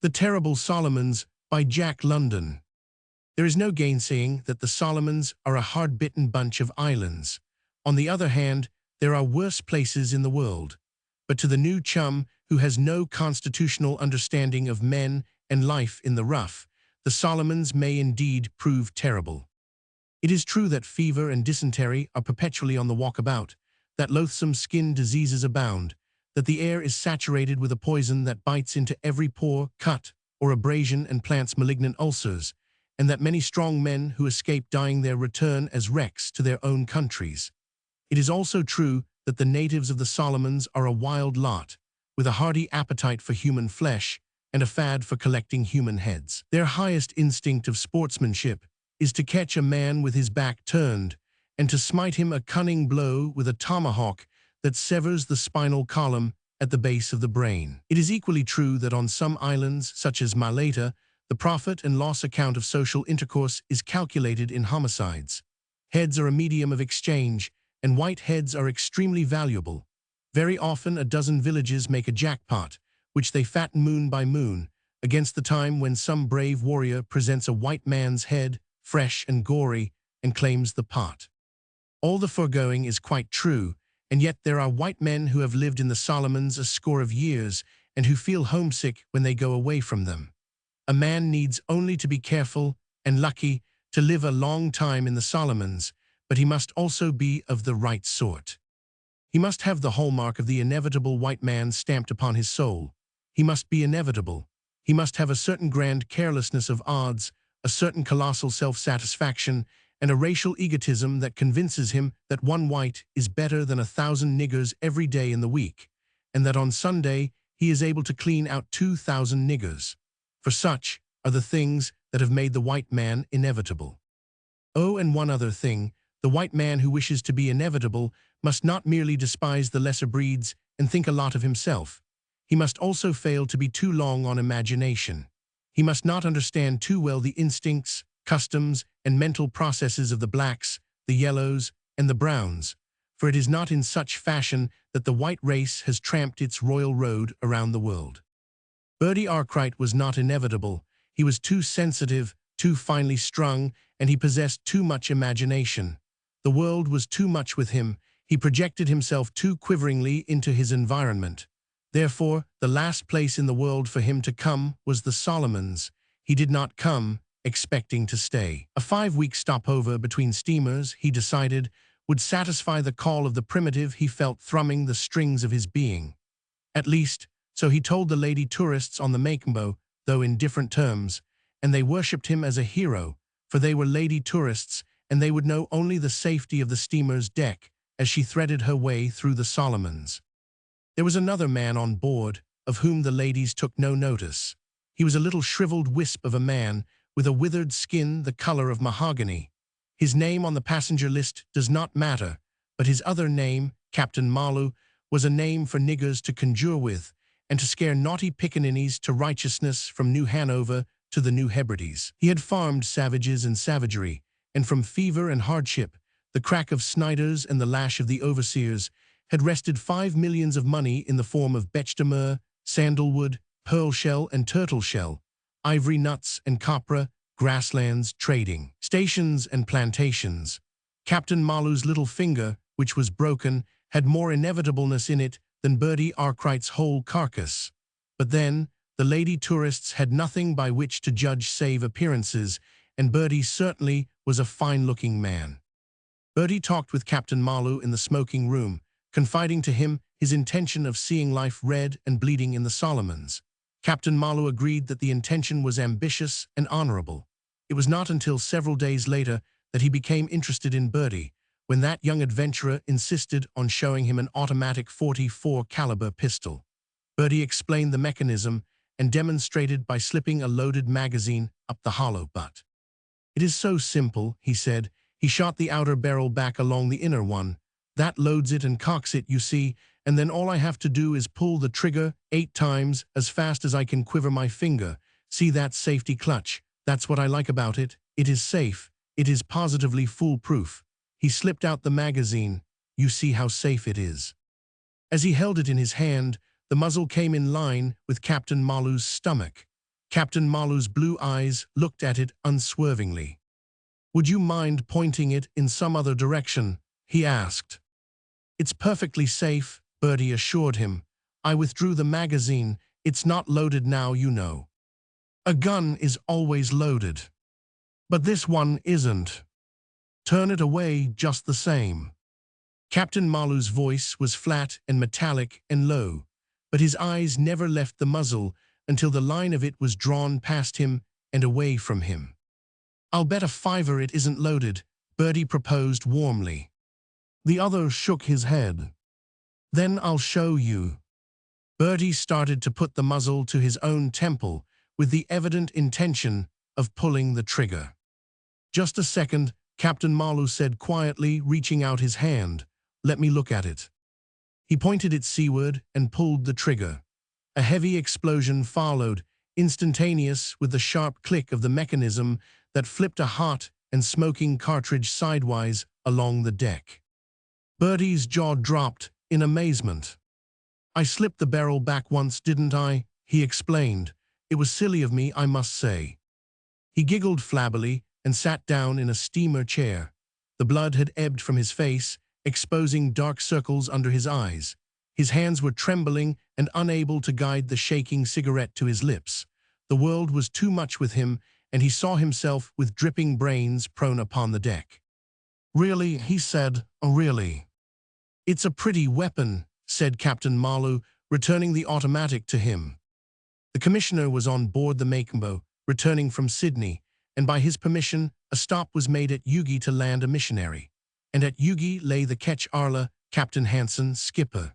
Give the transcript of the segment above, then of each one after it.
The Terrible Solomons by Jack London. There is no gainsaying that the Solomons are a hard-bitten bunch of islands. On the other hand, there are worse places in the world. But to the new chum who has no constitutional understanding of men and life in the rough, the Solomons may indeed prove terrible. It is true that fever and dysentery are perpetually on the walkabout, that loathsome skin diseases abound, that the air is saturated with a poison that bites into every pore, cut, or abrasion and plants malignant ulcers, and that many strong men who escape dying there return as wrecks to their own countries. It is also true that the natives of the Solomons are a wild lot, with a hearty appetite for human flesh and a fad for collecting human heads. Their highest instinct of sportsmanship is to catch a man with his back turned and to smite him a cunning blow with a tomahawk that severs the spinal column at the base of the brain. It is equally true that on some islands, such as Malaita, the profit and loss account of social intercourse is calculated in homicides. Heads are a medium of exchange, and white heads are extremely valuable. Very often a dozen villages make a jackpot, which they fatten moon by moon, against the time when some brave warrior presents a white man's head, fresh and gory, and claims the pot. All the foregoing is quite true, and yet there are white men who have lived in the Solomons a score of years and who feel homesick when they go away from them. A man needs only to be careful and lucky to live a long time in the Solomons, but he must also be of the right sort. He must have the hallmark of the inevitable white man stamped upon his soul. He must be inevitable. He must have a certain grand carelessness of odds, a certain colossal self-satisfaction, and a racial egotism that convinces him that one white is better than 1,000 niggers every day in the week, and that on Sunday he is able to clean out 2,000 niggers. For such are the things that have made the white man inevitable. Oh, and one other thing, the white man who wishes to be inevitable must not merely despise the lesser breeds and think a lot of himself. He must also fail to be too long on imagination. He must not understand too well the instincts, customs, and mental processes of the blacks, the yellows, and the browns, for it is not in such fashion that the white race has tramped its royal road around the world. Bertie Arkwright was not inevitable. He was too sensitive, too finely strung, and he possessed too much imagination. The world was too much with him. He projected himself too quiveringly into his environment. Therefore, the last place in the world for him to come was the Solomons. He did not come expecting to stay. A 5-week stopover between steamers, he decided, would satisfy the call of the primitive he felt thrumming the strings of his being. At least, so he told the lady tourists on the Makambo, though in different terms, and they worshipped him as a hero, for they were lady tourists, and they would know only the safety of the steamer's deck as she threaded her way through the Solomons. There was another man on board, of whom the ladies took no notice. He was a little shriveled wisp of a man, with a withered skin the color of mahogany. His name on the passenger list does not matter, but his other name, Captain Malu, was a name for niggers to conjure with, and to scare naughty pickaninnies to righteousness from New Hanover to the New Hebrides. He had farmed savages and savagery, and from fever and hardship, the crack of Snyders and the lash of the overseers, had wrested 5 millions of money in the form of bechdamur, sandalwood, pearl shell and turtle shell, ivory nuts and copra, grasslands, trading, stations and plantations. Captain Malu's little finger, which was broken, had more inevitableness in it than Bertie Arkwright's whole carcass. But then, the lady tourists had nothing by which to judge save appearances, and Bertie certainly was a fine-looking man. Bertie talked with Captain Malu in the smoking room, confiding to him his intention of seeing life red and bleeding in the Solomons. Captain Malu agreed that the intention was ambitious and honorable. It was not until several days later that he became interested in Bertie, when that young adventurer insisted on showing him an automatic .44 caliber pistol. Bertie explained the mechanism and demonstrated by slipping a loaded magazine up the hollow butt. "It is so simple," he said. He shot the outer barrel back along the inner one. "That loads it and cocks it, you see, and then all I have to do is pull the trigger 8 times as fast as I can quiver my finger. See that safety clutch? That's what I like about it. It is safe. It is positively foolproof." He slipped out the magazine. "You see how safe it is." As he held it in his hand, the muzzle came in line with Captain Malu's stomach. Captain Marlow's blue eyes looked at it unswervingly. "Would you mind pointing it in some other direction?" he asked. "It's perfectly safe," Bertie assured him. "I withdrew the magazine. It's not loaded now, you know. A gun is always loaded. But this one isn't. Turn it away just the same." Captain Marlow's voice was flat and metallic and low, but his eyes never left the muzzle until the line of it was drawn past him and away from him. "I'll bet a fiver it isn't loaded," Bertie proposed warmly. The other shook his head. "Then I'll show you." Bertie started to put the muzzle to his own temple with the evident intention of pulling the trigger. "Just a second," Captain Marlow said quietly, reaching out his hand. "Let me look at it." He pointed it seaward and pulled the trigger. A heavy explosion followed, instantaneous with the sharp click of the mechanism that flipped a hot and smoking cartridge sidewise along the deck. Bertie's jaw dropped in amazement. "I slipped the barrel back once, didn't I?" he explained. "It was silly of me, I must say." He giggled flabbily and sat down in a steamer chair. The blood had ebbed from his face, exposing dark circles under his eyes. His hands were trembling and unable to guide the shaking cigarette to his lips. The world was too much with him, and he saw himself with dripping brains prone upon the deck. "Really," he said, "oh really." "It's a pretty weapon," said Captain Marlow, returning the automatic to him. The commissioner was on board the Macombo, returning from Sydney, and by his permission, a stop was made at Ugi to land a missionary. And at Ugi lay the ketch Arla, Captain Hansen, skipper.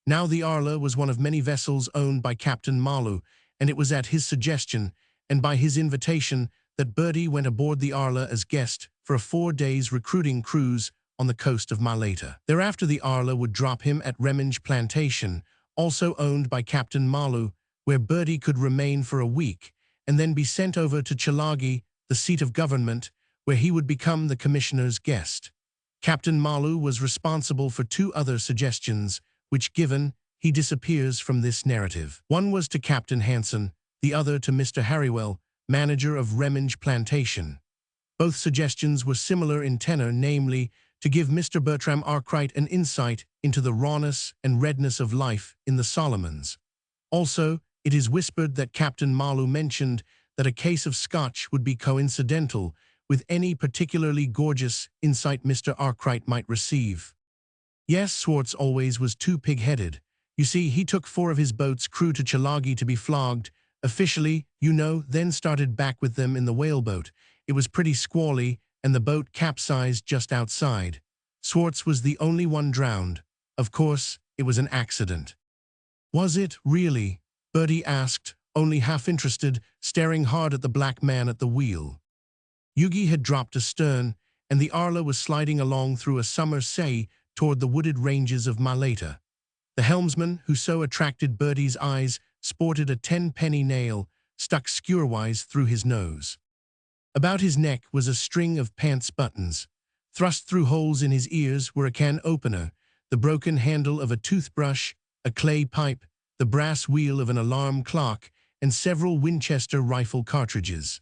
Now the Arla was one of many vessels owned by Captain Marlow, and it was at his suggestion, and by his invitation, that Bertie went aboard the Arla as guest for a 4-day recruiting cruise on the coast of Maleta. Thereafter the Arla would drop him at Remminge Plantation, also owned by Captain Marlow, where Bertie could remain for a week, and then be sent over to Chilagi, the seat of government, where he would become the commissioner's guest. Captain Marlow was responsible for 2 other suggestions, which given, he disappears from this narrative. One was to Captain Hansen, the other to Mr. Harriwell, manager of Remminge Plantation. Both suggestions were similar in tenor, namely, to give Mr. Bertram Arkwright an insight into the rawness and redness of life in the Solomons. Also, it is whispered that Captain Marlow mentioned that a case of Scotch would be coincidental with any particularly gorgeous insight Mr. Arkwright might receive. Yes, Swartz always was too pig-headed. You see, he took 4 of his boat's crew to Chilagi to be flogged, officially, you know, then started back with them in the whaleboat. It was pretty squally, and the boat capsized just outside. Swartz was the only one drowned. Of course, it was an accident. "Was it, really?" Bertie asked, only half interested, staring hard at the black man at the wheel. Ugi had dropped astern, and the Arla was sliding along through a summer sea toward the wooded ranges of Maleta. The helmsman, who so attracted Bertie's eyes, sported a 10-penny nail stuck skewerwise through his nose. About his neck was a string of pants buttons. Thrust through holes in his ears were a can opener, the broken handle of a toothbrush, a clay pipe, the brass wheel of an alarm clock, and several Winchester rifle cartridges.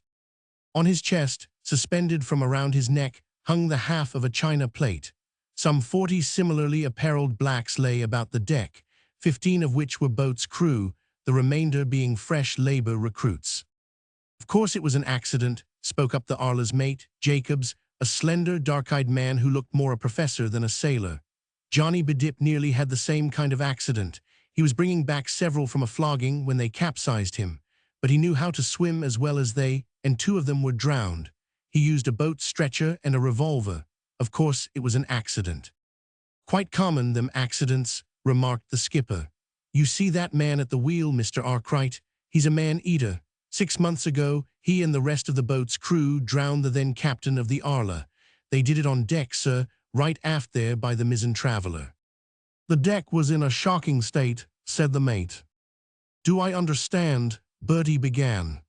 On his chest, suspended from around his neck, hung the half of a china plate. Some 40 similarly apparelled blacks lay about the deck, 15 of which were boat's crew, the remainder being fresh labor recruits. "Of course it was an accident," spoke up the Arla's mate, Jacobs, a slender, dark-eyed man who looked more a professor than a sailor. "Johnny Bedip nearly had the same kind of accident. He was bringing back several from a flogging when they capsized him, but he knew how to swim as well as they, and 2 of them were drowned. He used a boat stretcher and a revolver. Of course, it was an accident." "Quite common, them accidents," remarked the skipper. "You see that man at the wheel, Mr. Arkwright? He's a man-eater. 6 months ago, he and the rest of the boat's crew drowned the then captain of the Arla. They did it on deck, sir, right aft there by the mizzen traveller." "The deck was in a shocking state," said the mate. "Do I understand?" Bertie began.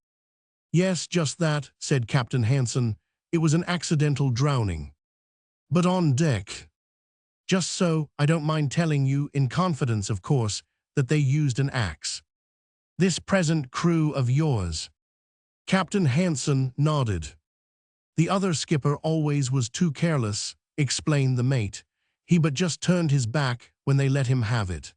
"Yes, just that," said Captain Hansen. "It was an accidental drowning." "But on deck?" "Just so. I don't mind telling you, in confidence of course, that they used an axe." "This present crew of yours?" Captain Hansen nodded. The other skipper always was too careless, explained the mate. He but just turned his back when they let him have it.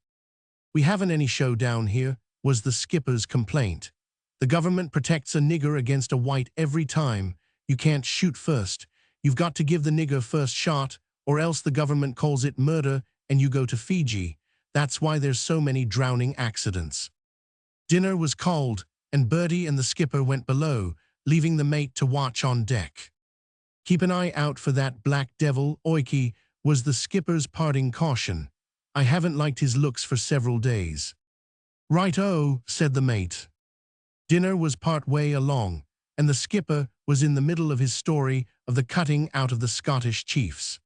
We haven't any show down here, was the skipper's complaint. The government protects a nigger against a white every time. You can't shoot first. You've got to give the nigger first shot, or else the government calls it murder and you go to Fiji. That's why there's so many drowning accidents. Dinner was called, and Bertie and the skipper went below, leaving the mate to watch on deck. Keep an eye out for that black devil, Oiki, was the skipper's parting caution. I haven't liked his looks for several days. Right-o, said the mate. Dinner was part way along, and the skipper was in the middle of his story of the cutting out of the Scottish chiefs.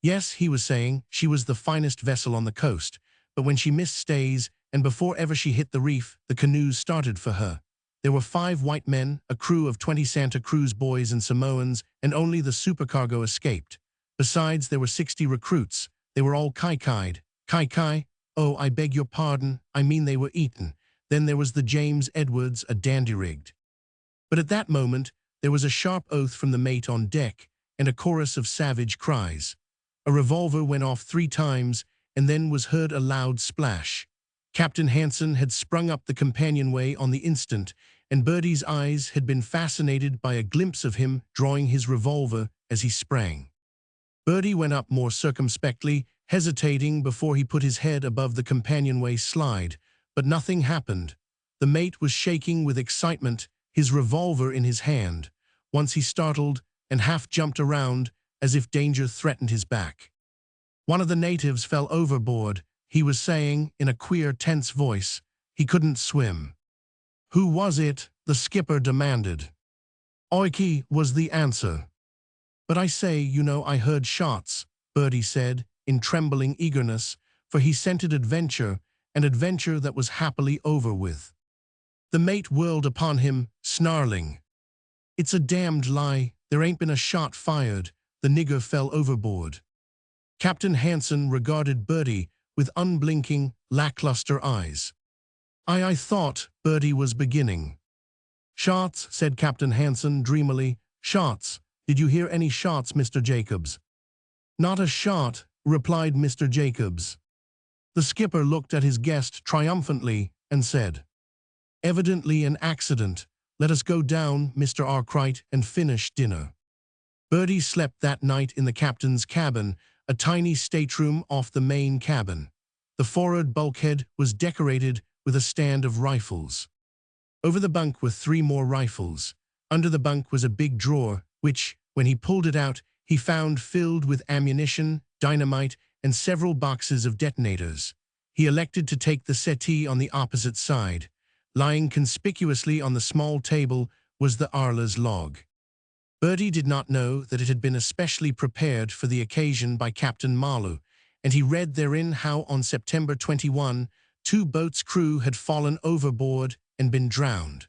Yes, he was saying, she was the finest vessel on the coast, but when she missed stays, and before ever she hit the reef, the canoes started for her. There were 5 white men, a crew of 20 Santa Cruz boys and Samoans, and only the supercargo escaped. Besides, there were 60 recruits. They were all kai-kai'd. Kai-kai? Oh, I beg your pardon, I mean they were eaten. Then there was the James Edwards, a dandy-rigged. But at that moment, there was a sharp oath from the mate on deck, and a chorus of savage cries. A revolver went off 3 times, and then was heard a loud splash. Captain Hansen had sprung up the companionway on the instant, and Bertie's eyes had been fascinated by a glimpse of him drawing his revolver as he sprang. Bertie went up more circumspectly, hesitating before he put his head above the companionway slide, but nothing happened. The mate was shaking with excitement, his revolver in his hand. Once he startled and half jumped around as if danger threatened his back. One of the natives fell overboard, he was saying in a queer, tense voice. He couldn't swim. Who was it? The skipper demanded. Oiki was the answer. But I say, you know, I heard shots, Bertie said, in trembling eagerness, for he scented adventure, an adventure that was happily over with. The mate whirled upon him, snarling. It's a damned lie, there ain't been a shot fired, the nigger fell overboard. Captain Hansen regarded Bertie with unblinking, lackluster eyes. I thought, Bertie was beginning. Shots, said Captain Hansen dreamily. Shots. Did you hear any shots, Mr. Jacobs? Not a shot, replied Mr. Jacobs. The skipper looked at his guest triumphantly and said, Evidently an accident. Let us go down, Mr. Arkwright, and finish dinner. Bertie slept that night in the captain's cabin, a tiny stateroom off the main cabin. The forward bulkhead was decorated with a stand of rifles. Over the bunk were 3 more rifles. Under the bunk was a big drawer, which, when he pulled it out, he found filled with ammunition, dynamite, and several boxes of detonators. He elected to take the settee on the opposite side. Lying conspicuously on the small table was the Arla's log. Bertie did not know that it had been especially prepared for the occasion by Captain Malu, and he read therein how on September 21, 2 boats' crew had fallen overboard and been drowned.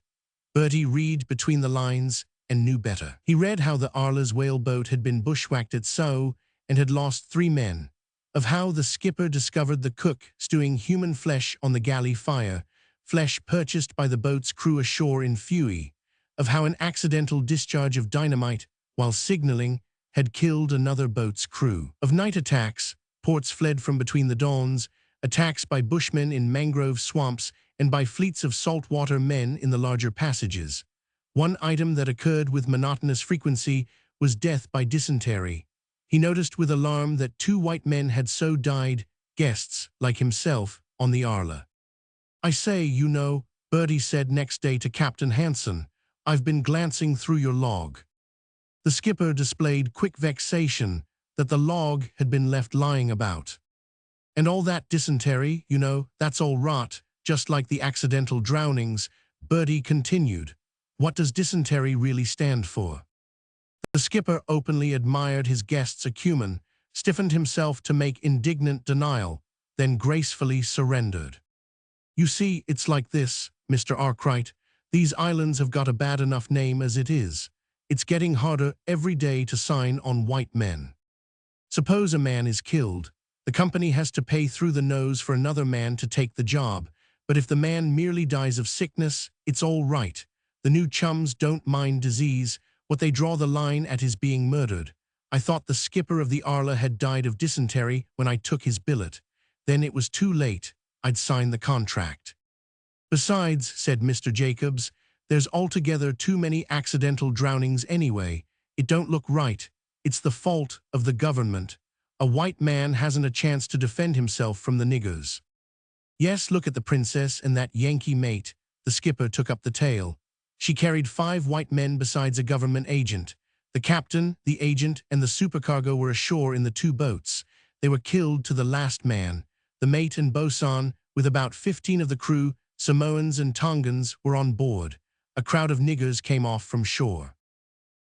Bertie read between the lines and knew better. He read how the Arla's whaleboat had been bushwhacked at Sceaux and had lost 3 men, of how the skipper discovered the cook stewing human flesh on the galley fire, flesh purchased by the boat's crew ashore in Fui, of how an accidental discharge of dynamite, while signaling, had killed another boat's crew, of night attacks, ports fled from between the dawns, attacks by bushmen in mangrove swamps, and by fleets of saltwater men in the larger passages. One item that occurred with monotonous frequency was death by dysentery. He noticed with alarm that 2 white men had so died, guests, like himself, on the Arla. I say, you know, Bertie said next day to Captain Hansen, I've been glancing through your log. The skipper displayed quick vexation that the log had been left lying about. And all that dysentery, you know, that's all rot, just like the accidental drownings, Bertie continued. What does dysentery really stand for? The skipper openly admired his guest's acumen, stiffened himself to make indignant denial, then gracefully surrendered. You see, it's like this, Mr. Arkwright. These islands have got a bad enough name as it is. It's getting harder every day to sign on white men. Suppose a man is killed. The company has to pay through the nose for another man to take the job. But if the man merely dies of sickness, it's all right. The new chums don't mind disease. What they draw the line at is being murdered. I thought the skipper of the Arla had died of dysentery when I took his billet. Then it was too late. I'd signed the contract. Besides, said Mr. Jacobs, there's altogether too many accidental drownings anyway. It don't look right. It's the fault of the government. A white man hasn't a chance to defend himself from the niggers. Yes, look at the princess and that Yankee mate. The skipper took up the tale. She carried 5 white men besides a government agent. The captain, the agent, and the supercargo were ashore in the 2 boats. They were killed to the last man. The mate and bosun, with about 15 of the crew, Samoans and Tongans, were on board. A crowd of niggers came off from shore.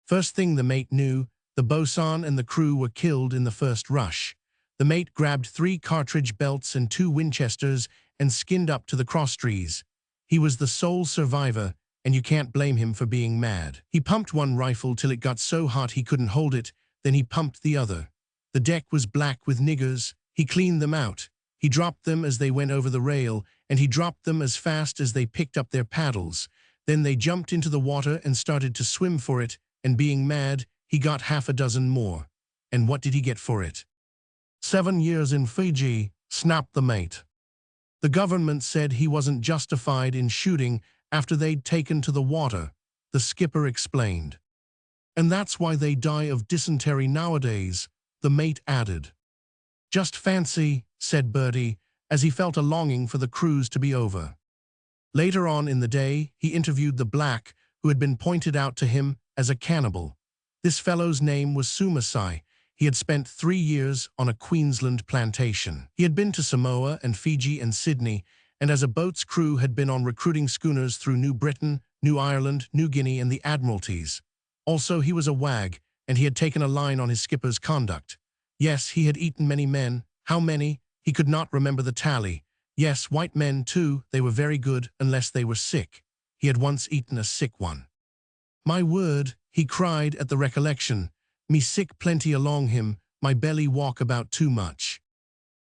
First thing the mate knew, the bosun and the crew were killed in the first rush. The mate grabbed 3 cartridge belts and 2 Winchesters and skinned up to the crosstrees. He was the sole survivor, and you can't blame him for being mad. He pumped one rifle till it got so hot he couldn't hold it, then he pumped the other. The deck was black with niggers. He cleaned them out. He dropped them as they went over the rail, and he dropped them as fast as they picked up their paddles. Then they jumped into the water and started to swim for it, and being mad, he got 6 more. And what did he get for it? 7 years in Fiji, snapped the mate. The government said he wasn't justified in shooting after they'd taken to the water, the skipper explained. And that's why they die of dysentery nowadays, the mate added. Just fancy, said Bertie, as he felt a longing for the cruise to be over. Later on in the day, he interviewed the black, who had been pointed out to him as a cannibal. This fellow's name was Sumasai. He had spent 3 years on a Queensland plantation. He had been to Samoa and Fiji and Sydney, and as a boat's crew had been on recruiting schooners through New Britain, New Ireland, New Guinea, and the Admiralties. Also, he was a wag, and he had taken a line on his skipper's conduct. Yes, he had eaten many men. How many? He could not remember the tally. Yes, white men, too. They were very good, unless they were sick. He had once eaten a sick one. My word, he cried at the recollection. Me sick plenty along him, my belly walk about too much.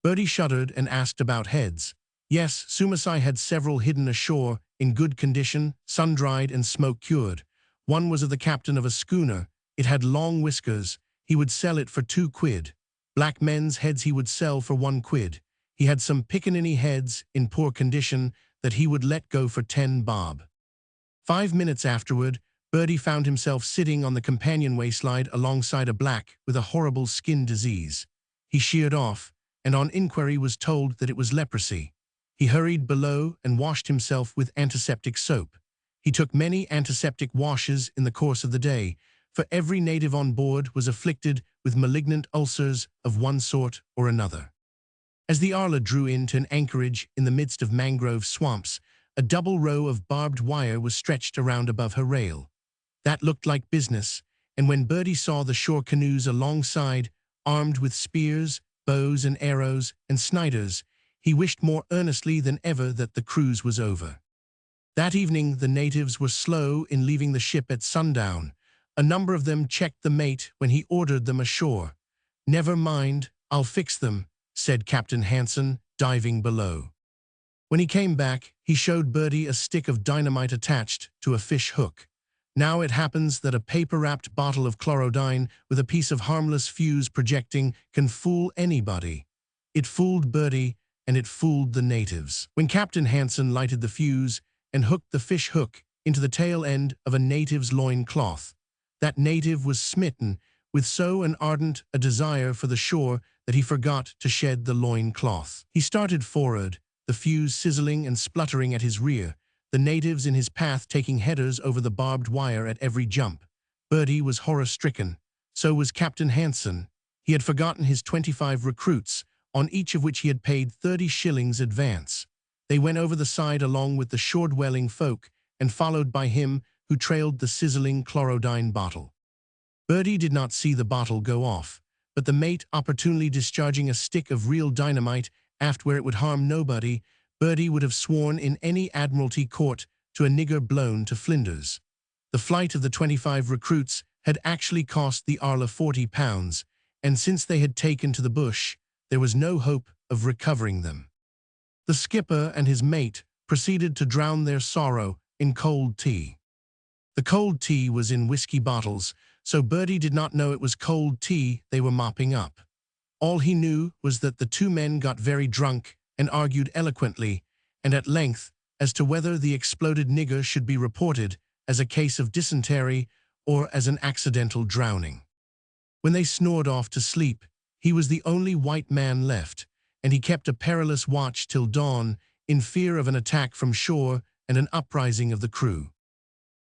Bertie shuddered and asked about heads. Yes, Sumasai had several hidden ashore, in good condition, sun-dried and smoke-cured. One was of the captain of a schooner. It had long whiskers. He would sell it for 2 quid. Black men's heads he would sell for 1 quid. He had some pickaninny heads, in poor condition, that he would let go for 10 bob. 5 minutes afterward, Bertie found himself sitting on the companionway slide alongside a black with a horrible skin disease. He sheared off, and on inquiry was told that it was leprosy. He hurried below and washed himself with antiseptic soap. He took many antiseptic washes in the course of the day, for every native on board was afflicted with malignant ulcers of one sort or another. As the Arla drew into an anchorage in the midst of mangrove swamps, a double row of barbed wire was stretched around above her rail. That looked like business, and when Bertie saw the shore canoes alongside, armed with spears, bows and arrows and sniders, he wished more earnestly than ever that the cruise was over. That evening the natives were slow in leaving the ship at sundown. A number of them checked the mate when he ordered them ashore. "Never mind, I'll fix them," said Captain Hansen, diving below. When he came back, he showed Bertie a stick of dynamite attached to a fish hook. Now it happens that a paper-wrapped bottle of chlorodyne with a piece of harmless fuse projecting can fool anybody. It fooled Bertie, and it fooled the natives. When Captain Hansen lighted the fuse and hooked the fish hook into the tail end of a native's loin-cloth, that native was smitten with so ardent a desire for the shore that he forgot to shed the loin-cloth. He started forward, the fuse sizzling and spluttering at his rear, the natives in his path taking headers over the barbed wire at every jump. Bertie was horror-stricken. So was Captain Hansen. He had forgotten his 25 recruits, on each of which he had paid 30 shillings advance. They went over the side along with the shore-dwelling folk, and followed by him who trailed the sizzling chlorodyne bottle. Bertie did not see the bottle go off, but the mate opportunely discharging a stick of real dynamite aft where it would harm nobody, Bertie would have sworn in any Admiralty court to a nigger blown to flinders. The flight of the 25 recruits had actually cost the Arla £40, and since they had taken to the bush, there was no hope of recovering them. The skipper and his mate proceeded to drown their sorrow in cold tea. The cold tea was in whiskey bottles, so Bertie did not know it was cold tea they were mopping up. All he knew was that the two men got very drunk and argued eloquently, and at length, as to whether the exploded nigger should be reported as a case of dysentery or as an accidental drowning. When they snored off to sleep, he was the only white man left, and he kept a perilous watch till dawn in fear of an attack from shore and an uprising of the crew.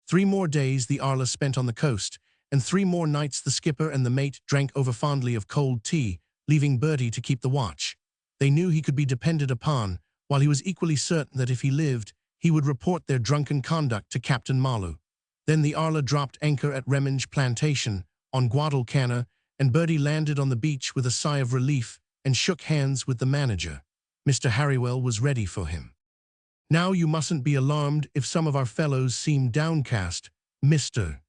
3 more days the Arla spent on the coast, and 3 more nights the skipper and the mate drank over fondly of cold tea, leaving Bertie to keep the watch. They knew he could be depended upon, while he was equally certain that if he lived, he would report their drunken conduct to Captain Malu. Then the Arla dropped anchor at Remenge Plantation, on Guadalcanal, and Bertie landed on the beach with a sigh of relief and shook hands with the manager. Mr. Harriwell was ready for him. "Now you mustn't be alarmed if some of our fellows seem downcast, Mr.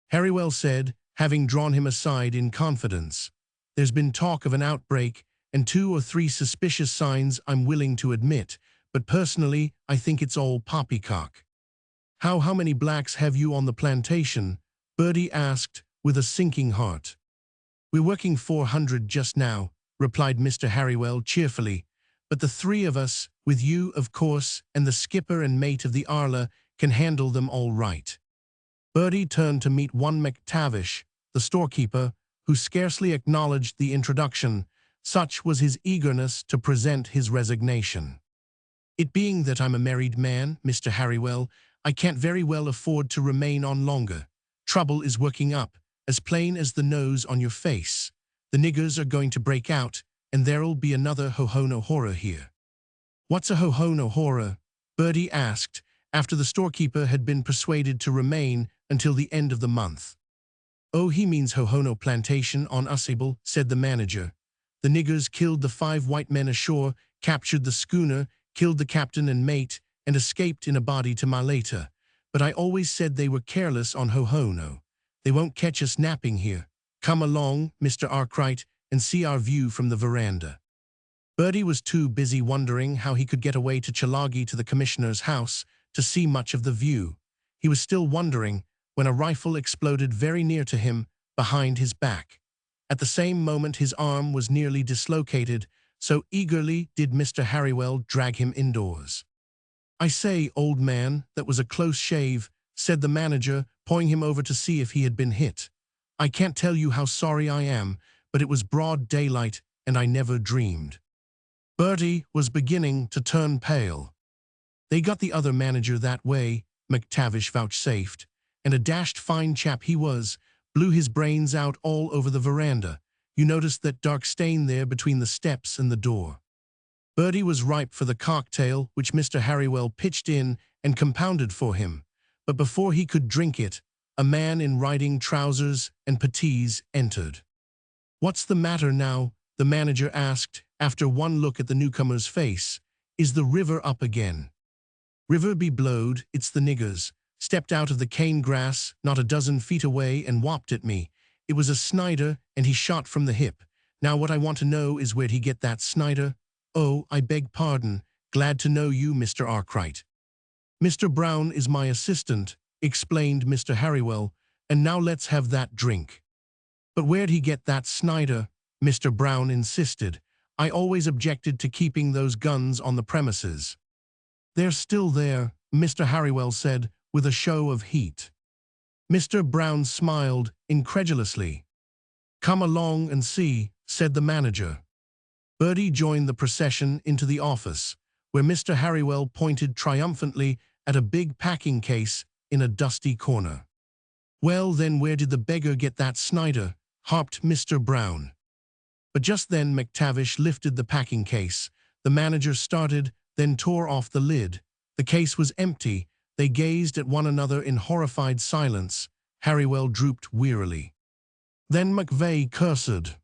Harriwell said, having drawn him aside in confidence. "There's been talk of an outbreak, and 2 or 3 suspicious signs I'm willing to admit, but personally I think it's all poppycock." How many blacks have you on the plantation?" Bertie asked with a sinking heart. "We're working 400 just now," replied Mr. Harriwell cheerfully, "but the 3 of us, with you, of course, and the skipper and mate of the Arla, can handle them all right." Bertie turned to meet one McTavish, the storekeeper, who scarcely acknowledged the introduction, such was his eagerness to present his resignation. "It being that I'm a married man, Mr. Harriwell, I can't very well afford to remain on longer. Trouble is working up, as plain as the nose on your face. The niggers are going to break out, and there'll be another Hohono horror here." "What's a Hohono horror?" Bertie asked, after the storekeeper had been persuaded to remain until the end of the month. "Oh, he means Hohono Plantation on Insatiable," said the manager. "The niggers killed the 5 white men ashore, captured the schooner, killed the captain and mate, and escaped in a body to Malaita. But I always said they were careless on Hohono. They won't catch us napping here. Come along, Mr. Arkwright, and see our view from the veranda." Bertie was too busy wondering how he could get away to Chalagi to the commissioner's house to see much of the view. He was still wondering when a rifle exploded very near to him, behind his back. At the same moment his arm was nearly dislocated, so eagerly did Mr. Harriwell drag him indoors. "I say, old man, that was a close shave," said the manager, pulling him over to see if he had been hit. "I can't tell you how sorry I am, but it was broad daylight, and I never dreamed." Bertie was beginning to turn pale. "They got the other manager that way," McTavish vouchsafed, "and a dashed fine chap he was, blew his brains out all over the veranda. You noticed that dark stain there between the steps and the door." Bertie was ripe for the cocktail which Mr. Harriwell pitched in and compounded for him, but before he could drink it, a man in riding trousers and puttees entered. "What's the matter now?" the manager asked, after one look at the newcomer's face. "Is the river up again?" "River be blowed, it's the niggers. Stepped out of the cane grass not a dozen feet away and whopped at me. It was a Snyder, and he shot from the hip. Now what I want to know is where'd he get that Snyder?" "Oh, I beg pardon. Glad to know you, Mr. Arkwright." "Mr. Brown is my assistant," explained Mr. Harriwell, "and now let's have that drink." "But where'd he get that Snyder?" Mr. Brown insisted. "I always objected to keeping those guns on the premises." "They're still there," Mr. Harriwell said, with a show of heat. Mr. Brown smiled incredulously. "Come along and see," said the manager. Bertie joined the procession into the office, where Mr. Harriwell pointed triumphantly at a big packing case in a dusty corner. "Well, then where did the beggar get that Snyder?" harped Mr. Brown. But just then McTavish lifted the packing case. The manager started, then tore off the lid. The case was empty. They gazed at one another in horrified silence. Harriwell drooped wearily. Then McVeigh cursed.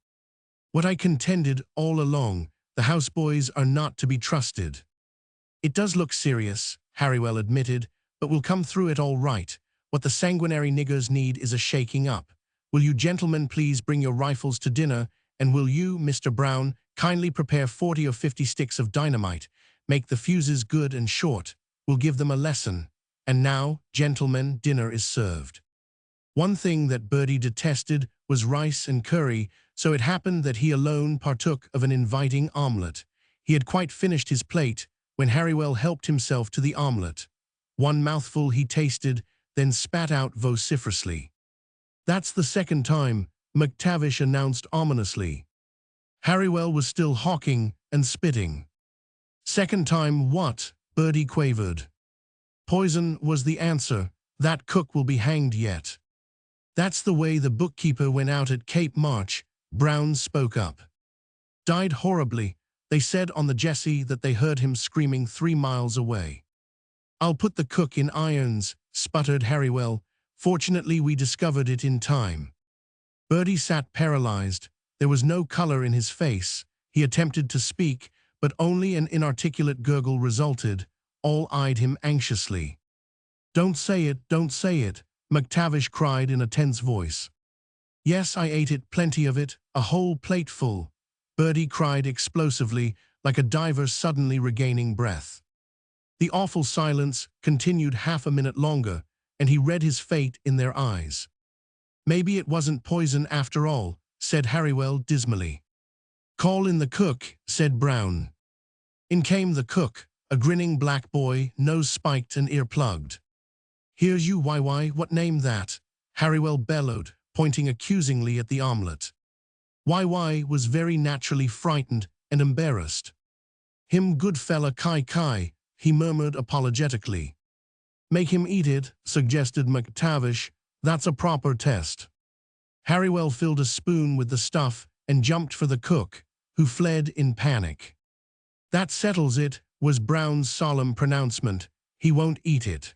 "What I contended all along, the houseboys are not to be trusted." "It does look serious," Harriwell admitted, "but we'll come through it all right. What the sanguinary niggers need is a shaking up. Will you gentlemen please bring your rifles to dinner, and will you, Mr. Brown, kindly prepare 40 or 50 sticks of dynamite. Make the fuses good and short. We'll give them a lesson. And now, gentlemen, dinner is served. One thing that Bertie detested was rice and curry, so it happened that he alone partook of an inviting omelette. He had quite finished his plate when Harrywell helped himself to the omelette. One mouthful he tasted, then spat out vociferously. "That's the second time," McTavish announced ominously. Harrywell was still hawking and spitting. "Second time what?" Bertie quavered. "Poison," was the answer. "That cook will be hanged yet." "That's the way the bookkeeper went out at Cape March," Brown spoke up. "Died horribly. They said on the Jessie that they heard him screaming 3 miles away." "I'll put the cook in irons," sputtered Harrywell. "Fortunately we discovered it in time." Bertie sat paralyzed. There was no color in his face. He attempted to speak, but only an inarticulate gurgle resulted. All eyed him anxiously. "Don't say it, don't say it," McTavish cried in a tense voice. "Yes, I ate it, plenty of it, a whole plateful," Bertie cried explosively, like a diver suddenly regaining breath. The awful silence continued half a minute longer, and he read his fate in their eyes. "Maybe it wasn't poison after all," said Harrywell dismally. "Call in the cook," said Brown. In came the cook, a grinning black boy, nose spiked and ear plugged. "Here's you, why, what name that?" Harrywell bellowed, pointing accusingly at the omelette. Why was very naturally frightened and embarrassed. "Him good fella Kai," he murmured apologetically. "Make him eat it," suggested McTavish. "That's a proper test." Harrywell filled a spoon with the stuff and jumped for the cook, who fled in panic. "That settles it," was Brown's solemn pronouncement. "He won't eat it."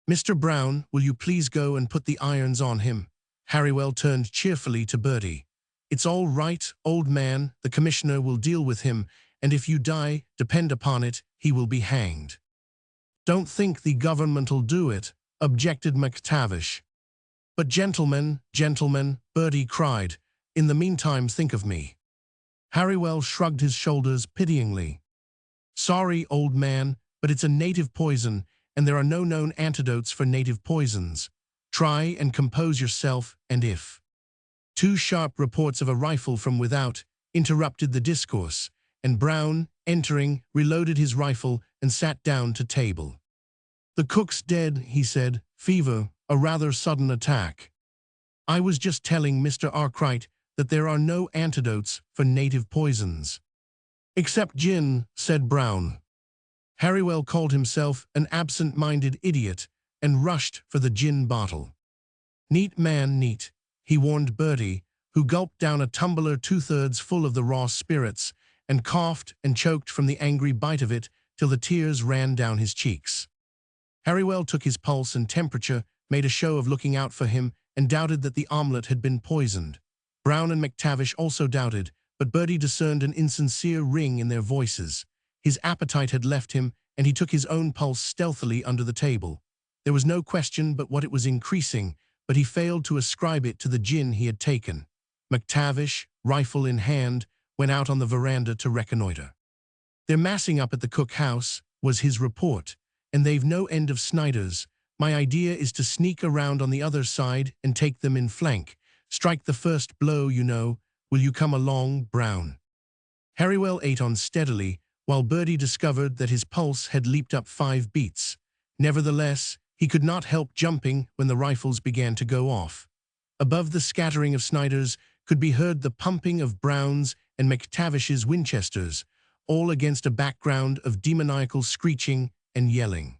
"Mr. Brown, will you please go and put the irons on him?" Harrywell turned cheerfully to Bertie. "It's all right, old man, the commissioner will deal with him, and if you die, depend upon it, he will be hanged." "Don't think the government'll do it," objected McTavish. "But gentlemen, Bertie cried, "in the meantime think of me." Harrywell shrugged his shoulders pityingly. "Sorry, old man, but it's a native poison, and there are no known antidotes for native poisons. Try and compose yourself, and if—" Two sharp reports of a rifle from without interrupted the discourse, and Brown, entering, reloaded his rifle and sat down to table. "The cook's dead," he said. "Fever, a rather sudden attack. I was just telling Mr. Arkwright that there are no antidotes for native poisons." "Except gin," said Brown. Harrywell called himself an absent-minded idiot and rushed for the gin bottle. "Neat man, neat," he warned Bertie, who gulped down a tumbler 2/3 full of the raw spirits and coughed and choked from the angry bite of it till the tears ran down his cheeks. Harrywell took his pulse and temperature, made a show of looking out for him, and doubted that the omelette had been poisoned. Brown and McTavish also doubted, but Bertie discerned an insincere ring in their voices. His appetite had left him, and he took his own pulse stealthily under the table. There was no question but what it was increasing, but he failed to ascribe it to the gin he had taken. McTavish, rifle in hand, went out on the veranda to reconnoiter. "They're massing up at the Cook House," was his report, "and they've no end of Snyders. My idea is to sneak around on the other side and take them in flank. Strike the first blow, you know. Will you come along, Brown?" Harrywell ate on steadily, while Bertie discovered that his pulse had leaped up 5 beats. Nevertheless, he could not help jumping when the rifles began to go off. Above the scattering of Snyders could be heard the pumping of Brown's and McTavish's Winchesters, all against a background of demoniacal screeching and yelling.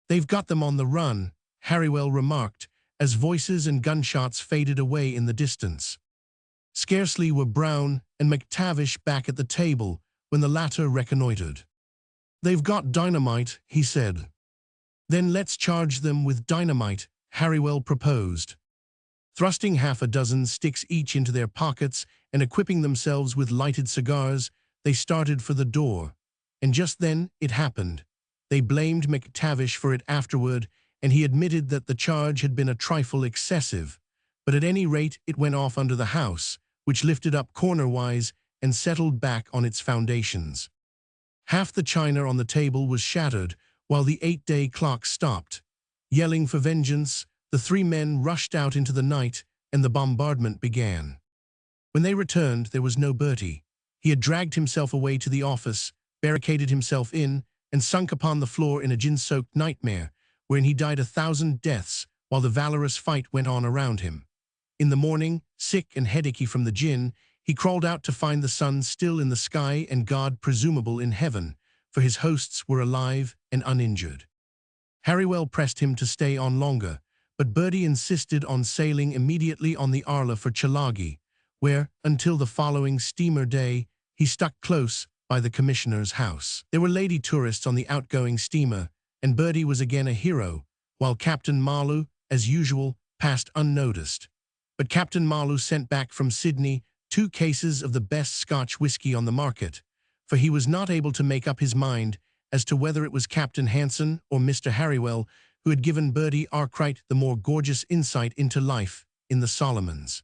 "They've got them on the run," Harrywell remarked, as voices and gunshots faded away in the distance. Scarcely were Brown and McTavish back at the table when the latter reconnoitered. "They've got dynamite," he said. "Then let's charge them with dynamite," Harrywell proposed. Thrusting half a dozen sticks each into their pockets and equipping themselves with lighted cigars, they started for the door. And just then it happened. They blamed McTavish for it afterward, and he admitted that the charge had been a trifle excessive, but at any rate it went off under the house, which lifted up cornerwise and settled back on its foundations. Half the china on the table was shattered, while the 8-day clock stopped, Yelling for vengeance, the three men rushed out into the night, and the bombardment began. When they returned, there was no Bertie. He had dragged himself away to the office, barricaded himself in, and sunk upon the floor in a gin-soaked nightmare, wherein he died 1,000 deaths while the valorous fight went on around him. In the morning, sick and headachy from the gin, he crawled out to find the sun still in the sky and God presumable in heaven, for his hosts were alive and uninjured. Harrywell pressed him to stay on longer, but Bertie insisted on sailing immediately on the Arla for Chalagi, where, until the following steamer day, he stuck close by the commissioner's house. There were lady tourists on the outgoing steamer, and Bertie was again a hero, while Captain Marlew, as usual, passed unnoticed. But Captain Marlew sent back from Sydney 2 cases of the best Scotch whisky on the market, for he was not able to make up his mind as to whether it was Captain Hanson or Mr. Harrywell who had given Bertie Arkwright the more gorgeous insight into life in the Solomons.